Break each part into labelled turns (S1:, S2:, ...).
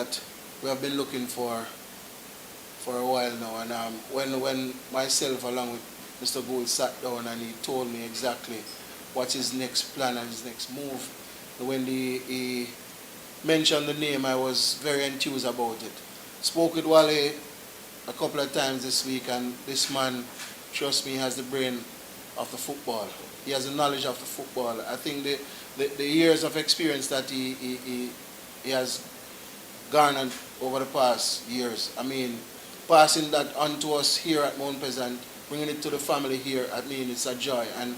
S1: that we have been looking for a while now. And when myself along with Mr. Gould sat down and he told me exactly what his next plan and his next move, when he mentioned the name, I was very enthused about it. Spoke with Wally a couple of times this week, and this man, trust me, has the brain of the football. He has the knowledge of the football. I think the years of experience that he has garnered over the past years, I mean, passing that on to us here at Mount Pleasant, bringing it to the family here, I mean, it's a joy. And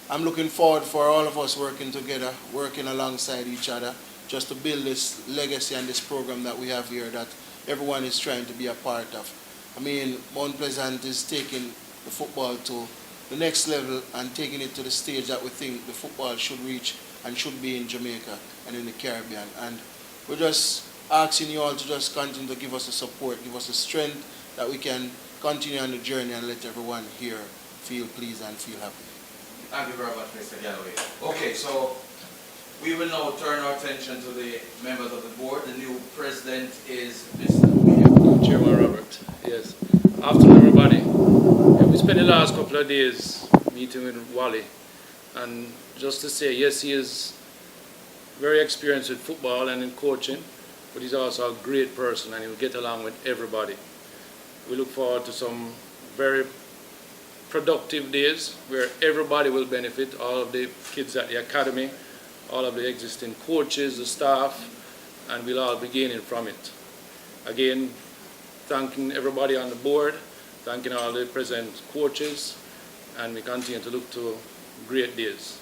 S1: I'm looking forward for all of us working together, working alongside each other, just to build this legacy and this program that we have here that everyone is trying to be a part of. I mean, Mount Pleasant is taking the football to the next level and taking it to the stage that we think the football should reach and should be in Jamaica and in the Caribbean. And we're just asking you all to just continue to give us the support, give us the strength that we can continue on the journey and let everyone here feel pleased and feel happy.
S2: Thank you very much, Mr. Galloway. Okay, so we will now turn our attention to the members of the board. The new president is Mr.
S3: Chairman Robert. Yes. Afternoon, everybody. Yeah, we spent the last couple of days meeting with Wally, and just to say, yes, he is very experienced with football and in coaching, but he's also a great person and he'll get along with everybody. We look forward to some very productive days where everybody will benefit, all of the kids at the academy, all of the existing coaches, the staff, and we'll all be gaining from it. Again, thanking everybody on the board, thanking all the present coaches, and we continue to look to great days.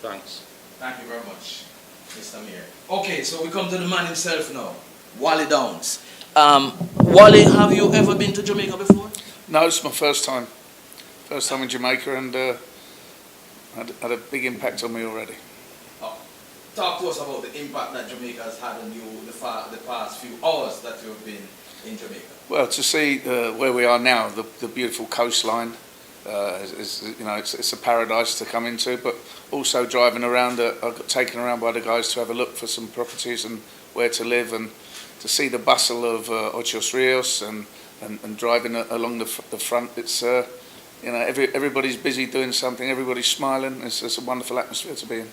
S3: Thanks.
S2: Thank you very much, Mr. Mayor. Okay, so we come to the man himself now, Wally Downs. Wally, have you ever been to Jamaica before?
S4: No, it's my first time. First time in Jamaica, and had a big impact on me already.
S2: Talk to us about the impact that Jamaica has had on you the past few hours that you've been in Jamaica.
S4: Well, to see where we are now, the beautiful coastline, it's a paradise to come into. But also driving around, I got taken around by the guys to have a look for some properties and where to live, and to see the bustle of Ocho Rios and driving along the front. It's everybody's busy doing something, everybody's smiling. It's a wonderful atmosphere to be in.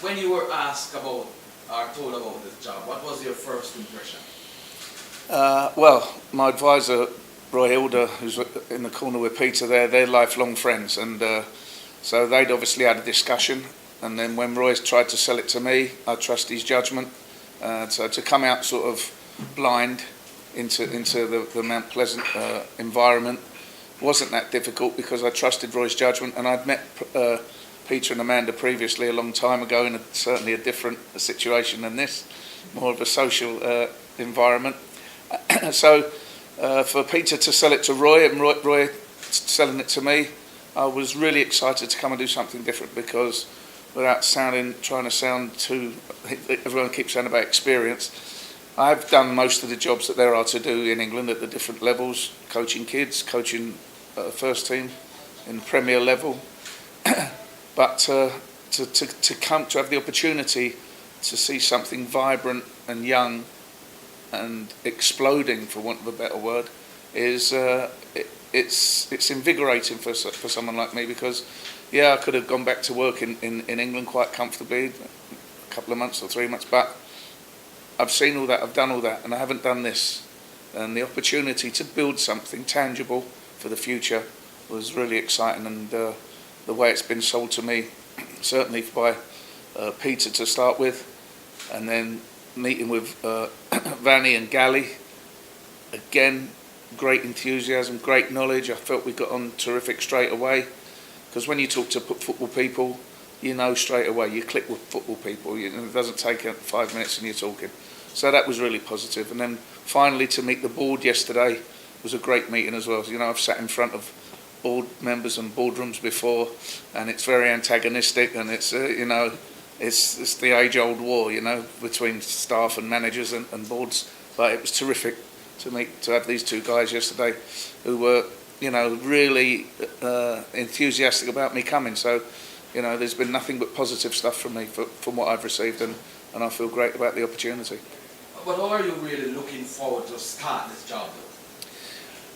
S2: When you were asked about or told about this job, what was your first impression?
S4: Well, my advisor, Roy Hilder, who's in the corner with Peter there, they're lifelong friends, and so they'd obviously had a discussion, and then when Roy tried to sell it to me, I trust his judgment. So to come out sort of blind into the Mount Pleasant environment wasn't that difficult, because I trusted Roy's judgment, and I'd met Peter and Amanda previously a long time ago in certainly a different situation than this, more of a social environment. So for Peter to sell it to Roy and Roy selling it to me, I was really excited to come and do something different, because without trying to sound too, everyone keeps saying about experience, I've done most of the jobs that there are to do in England at the different levels, coaching kids, coaching first team in Premier level. But to come to have the opportunity to see something vibrant and young and exploding, for want of a better word, is it's invigorating for someone like me, because I could have gone back to work in England quite comfortably, a couple of months or 3 months, but I've seen all that, I've done all that, and I haven't done this. And the opportunity to build something tangible for the future was really exciting, and the way it's been sold to me, certainly by Peter to start with, and then meeting with Vanny and Gally, again, great enthusiasm, great knowledge. I felt we got on terrific straight away, because when you talk to football people, you know straight away, you click with football people, it doesn't take 5 minutes and you're talking. So that was really positive. And then finally to meet the board yesterday was a great meeting as well. I've sat in front of board members and boardrooms before, and it's very antagonistic, and it's it's the age-old war, between staff and managers and boards. But it was terrific to have these two guys yesterday who were really enthusiastic about me coming. So there's been nothing but positive stuff from me from what I've received, and and I feel great about the opportunity.
S2: But how are you really looking forward to start this job,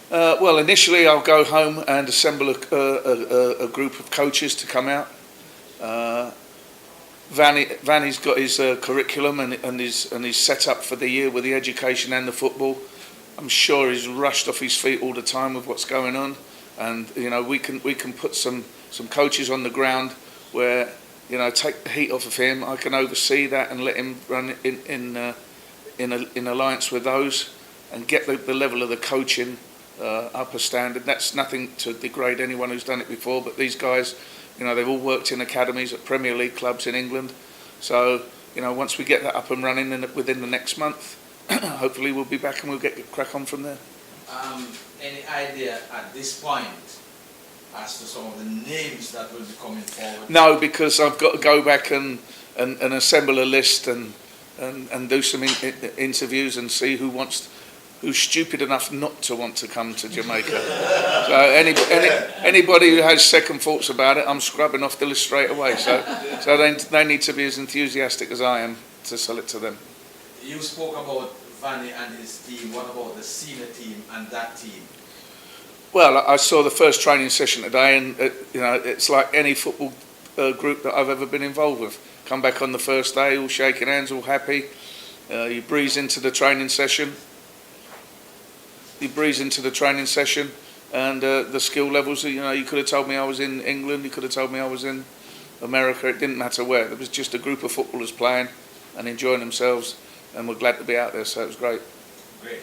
S2: though?
S4: Well, initially I'll go home and assemble a group of coaches to come out. Vanny's got his curriculum and he's set up for the year with the education and the football. I'm sure he's rushed off his feet all the time with what's going on, and we can put some coaches on the ground where take the heat off of him. I can oversee that and let him run in alliance with those and get the level of the coaching up a standard. That's nothing to degrade anyone who's done it before, but these guys, they've all worked in academies at Premier League clubs in England. So, once we get that up and running within the next month, hopefully we'll be back and we'll get crack on from there.
S2: Any idea at this point as to some of the names that will be coming forward?
S4: No, because I've got to go back and assemble a list and do some interviews and see who's stupid enough not to want to come to Jamaica. So anybody who has second thoughts about it, I'm scrubbing off the list straight away. So they need to be as enthusiastic as I am to sell it to them.
S2: You spoke about Vanny and his team. What about the senior team and that team?
S4: Well, I saw the first training session today, and it's like any football group that I've ever been involved with. Come back on the first day, all shaking hands, all happy. You breeze into the training session. And the skill levels. You could have told me I was in England. You could have told me I was in America. It didn't matter where. There was just a group of footballers playing and enjoying themselves, and we're glad to be out there. So it was great.
S2: Great.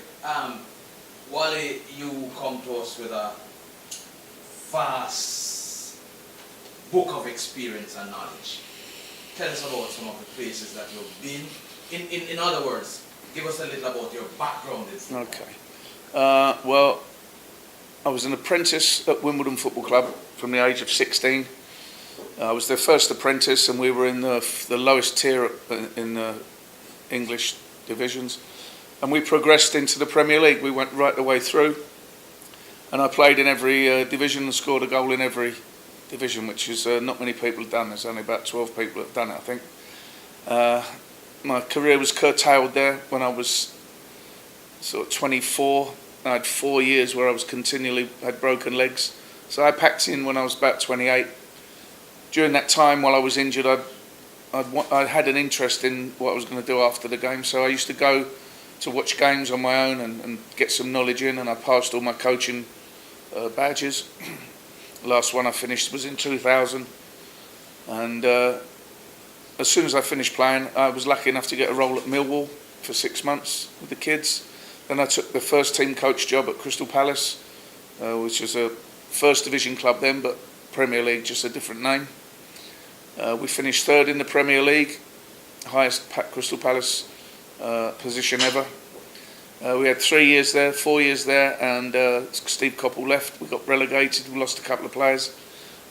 S2: Wally, you come to us with a vast book of experience and knowledge. Tell us about some of the places that you've been. In other words, give us a little about your background in football.
S4: Okay. Well, I was an apprentice at Wimbledon Football Club from the age of 16. I was their first apprentice, and we were in the lowest tier in the English divisions. And we progressed into the Premier League. We went right the way through. And I played in every division and scored a goal in every division, which is not many people have done. There's only about 12 people that have done it, I think. My career was curtailed there when I was sort of 24. I had 4 years where I was had broken legs. So I packed in when I was about 28. During that time, while I was injured, I had an interest in what I was going to do after the game. So I used to go to watch games on my own and get some knowledge in, and I passed all my coaching badges. The last one I finished was in 2000. And as soon as I finished playing, I was lucky enough to get a role at Millwall for 6 months with the kids. Then I took the first team coach job at Crystal Palace, which was a first division club then, but Premier League, just a different name. We finished third in the Premier League, highest Crystal Palace position ever. We had 4 years there, and Steve Coppell left. We got relegated. We lost a couple of players,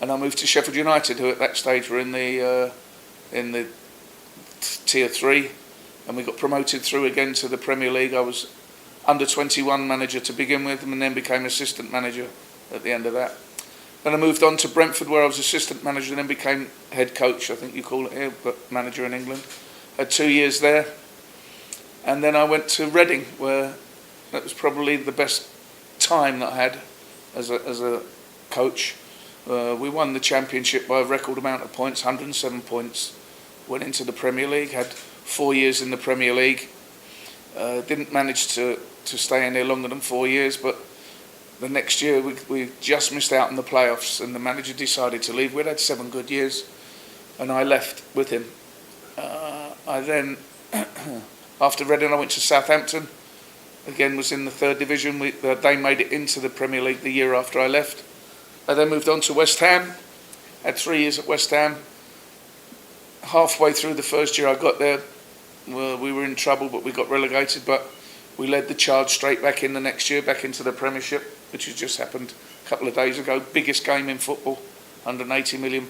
S4: and I moved to Sheffield United, who at that stage were in the Tier 3, and we got promoted through again to the Premier League. I was under 21 manager to begin with, and then became assistant manager at the end of that. Then I moved on to Brentford, where I was assistant manager, and then became head coach, I think you call it here, but manager in England. Had 2 years there. And then I went to Reading, where that was probably the best time that I had as a coach. We won the championship by a record amount of points, 107 points. Went into the Premier League, had 4 years in the Premier League. Didn't manage to stay in there longer than 4 years, but the next year we just missed out on the playoffs, and the manager decided to leave. We'd had 7 good years, and I left with him. I then, after Reading, I went to Southampton. Again, was in the 3rd division. They made it into the Premier League the year after I left. I then moved on to West Ham. Had 3 years at West Ham. Halfway through the first year I got there, we were in trouble, but we got relegated. But we led the charge straight back in the next year, back into the Premiership, which has just happened a couple of days ago. Biggest game in football, £180 million,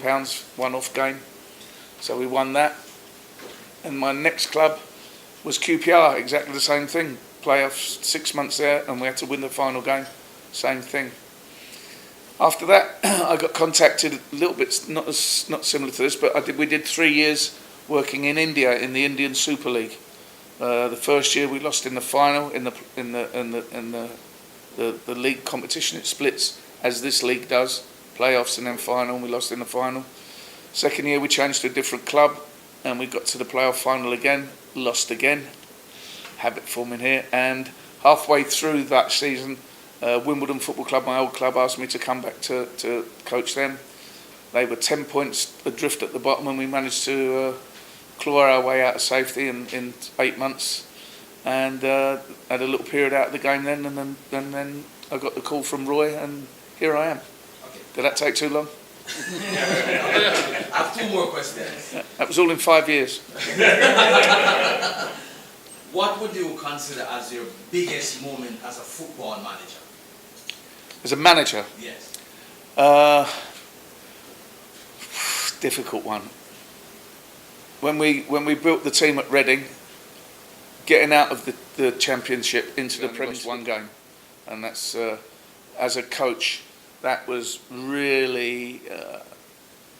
S4: one-off game. So we won that. And my next club was QPR, exactly the same thing. Playoffs, 6 months there, and we had to win the final game. Same thing. After that, I got contacted a little bit, not similar to this, but we did 3 years working in India in the Indian Super League. The first year we lost in the final in the league competition. It splits as this league does, playoffs and then final, and we lost in the final. Second year we changed to a different club and we got to the playoff final again, lost again, habit forming here, and halfway through that season Wimbledon Football Club, my old club, asked me to come back to coach them. They were 10 points adrift at the bottom and we managed to claw our way out of safety in 8 months, and had a little period out of the game then, and then I got the call from Roy and here I am.
S2: Okay.
S4: Did that take too long?
S2: I have 2 more questions.
S4: That was all in 5 years.
S2: What would you consider as your biggest moment as a football manager?
S4: As a manager?
S2: Yes.
S4: Difficult one. When we built the team at Reading, getting out of the Championship into the Premier League, one game, and that's as a coach, that was really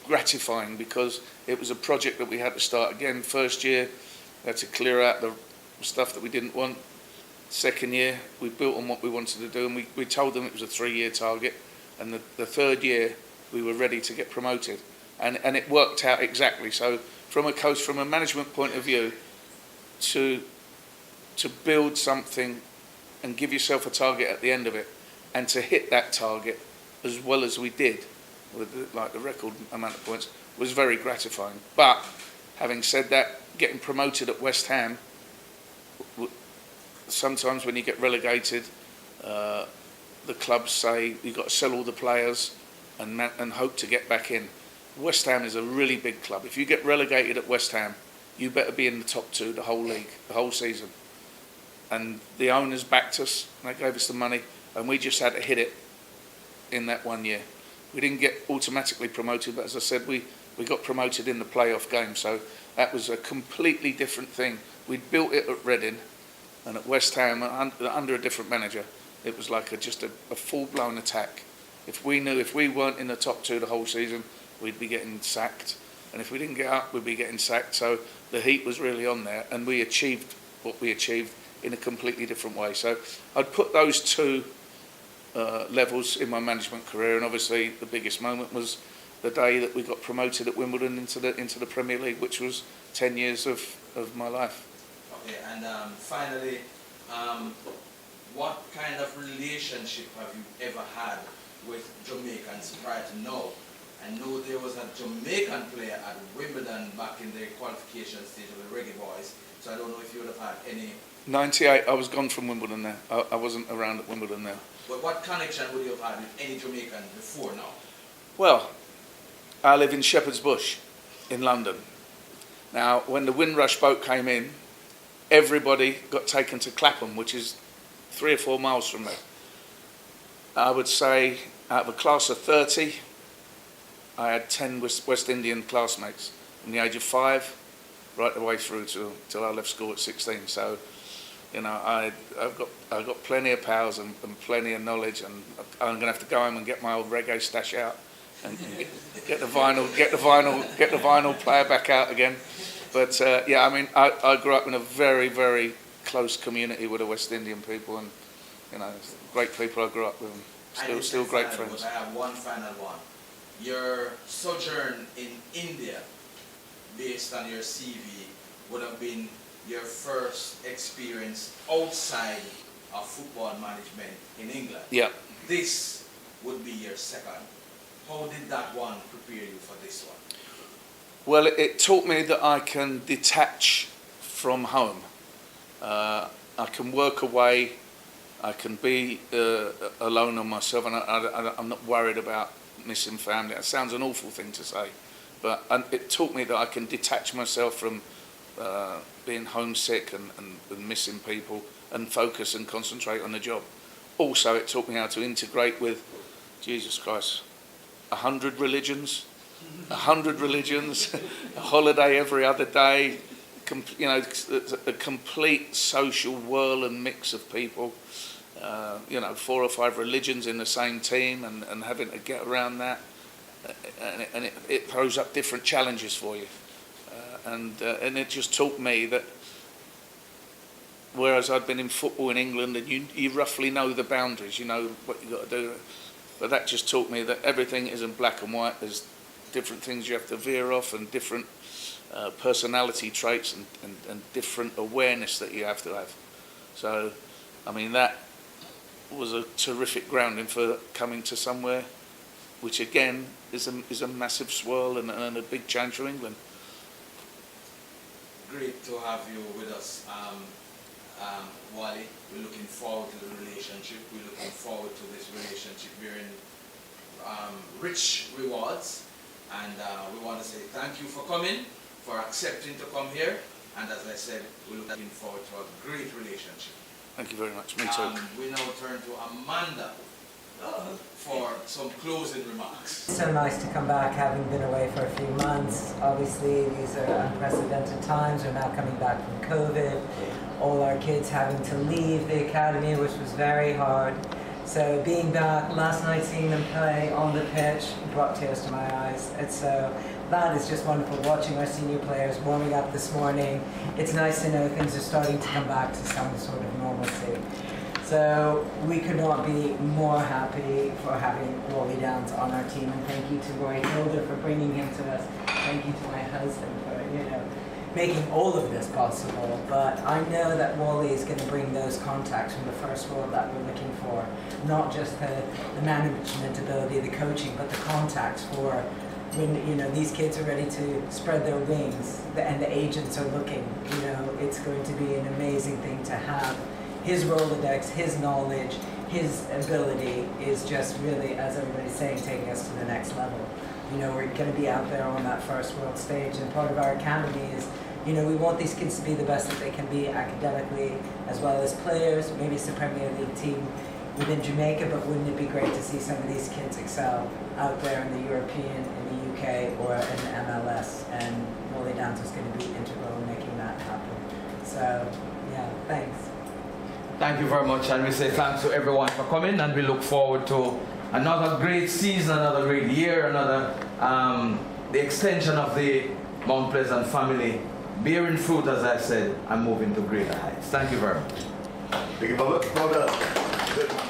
S4: gratifying because it was a project that we had to start again. First year, we had to clear out the stuff that we didn't want. Second year, we built on what we wanted to do, and we told them it was a 3-year target, and the third year we were ready to get promoted, and it worked out exactly. So from a coach, from a management point of view, to build something and give yourself a target at the end of it, and to hit that target as well as we did, with the record amount of points, was very gratifying. But having said that, getting promoted at West Ham, sometimes when you get relegated, the clubs say you've got to sell all the players and hope to get back in. West Ham is a really big club. If you get relegated at West Ham, you better be in the top 2 the whole league, the whole season. And the owners backed us, and they gave us the money, and we just had to hit it in that 1 year. We didn't get automatically promoted, but as I said, we got promoted in the playoff game, so that was a completely different thing. We'd built it at Reading, and at West Ham, under a different manager, it was like just a full-blown attack. If we knew if we weren't in the top 2 the whole season, we'd be getting sacked, and if we didn't get up, we'd be getting sacked. So the heat was really on there, and we achieved what we achieved in a completely different way. So I'd put those 2 levels in my management career, and obviously the biggest moment was the day that we got promoted at Wimbledon into the Premier League, which was 10 years of my life.
S2: Okay, and finally, what kind of relationship have you ever had with Jamaicans prior to now? I know there was a Jamaican player at Wimbledon back in the qualification stage of the Reggae Boys, so I don't know if you would have had any...
S4: 98, I was gone from Wimbledon there. I wasn't around at Wimbledon there.
S2: But what connection would you have had with any Jamaican before now?
S4: Well, I live in Shepherd's Bush in London. Now, when the Windrush boat came in, everybody got taken to Clapham, which is 3 or 4 miles from there. I would say out of a class of 30, I had 10 West Indian classmates from the age of 5 right the way through till I left school at 16. So, you know, I've got plenty of pals and plenty of knowledge, and I'm going to have to go home and get my old reggae stash out and get the vinyl player back out again. But yeah, I mean, I grew up in a very, very close community with the West Indian people, and you know, great people I grew up with. Still great friends.
S2: I have one final one. Your sojourn in India, based on your CV, would have been your first experience outside of football management in England.
S4: Yeah.
S2: This would be your second. How did that one prepare you for this one?
S4: Well, it taught me that I can detach from home. I can work away. I can be alone on myself, and I'm not worried about missing family. That sounds an awful thing to say, but it taught me that I can detach myself from being homesick and missing people, and focus and concentrate on the job. Also, it taught me how to integrate with, Jesus Christ, 100 religions, a holiday every other day, you know, a complete social whirl and mix of people. You know, 4 or 5 religions in the same team, and having to get around that, and it throws up different challenges for you. and it just taught me that whereas I'd been in football in England and you roughly know the boundaries, you know what you got to do, but that just taught me that everything isn't black and white. There's different things you have to veer off, and different personality traits and different awareness that you have to have. So, I mean, that was a terrific grounding for coming to somewhere which again is a massive swirl and a big change for England.
S2: Great to have you with us, Wally. We're looking forward to the relationship. We're looking forward to this relationship bearing rich rewards. And we want to say thank you for coming, for accepting to come here. And as I said, we're looking forward to a great relationship.
S4: Thank you very much. Me too.
S2: We now turn to Amanda for some closing remarks.
S5: It's so nice to come back, having been away for a few months. Obviously, these are unprecedented times. We're now coming back from COVID. All our kids having to leave the academy, which was very hard. So being back, last night seeing them play on the pitch brought tears to my eyes. And so that is just wonderful, watching our senior players warming up this morning. It's nice to know things are starting to come back to some sort of normalcy. So we could not be more happy for having Wally Downs on our team, and thank you to Roy Hilder for bringing him to us. Thank you to my husband for, making all of this possible. But I know that Wally is going to bring those contacts from the first world that we're looking for, not just the management ability, the coaching, but the contacts for when these kids are ready to spread their wings and the agents are looking. It's going to be an amazing thing to have. His Rolodex, his knowledge, his ability is just really, as everybody's saying, taking us to the next level. We're going to be out there on that first world stage, and part of our academy is, we want these kids to be the best that they can be academically, as well as players. Maybe it's a Premier League team within Jamaica, but wouldn't it be great to see some of these kids excel out there in the European, in the UK, or in the MLS? And Wally Downs is going to be integral in making that happen. So, yeah, thanks.
S2: Thank you very much, and we say thanks to everyone for coming, and we look forward to another great season, another great year, another the extension of the Mount Pleasant family bearing fruit, as I said, and moving to greater heights. Thank you very much.
S6: Thank you, Bubba. Well done. Good.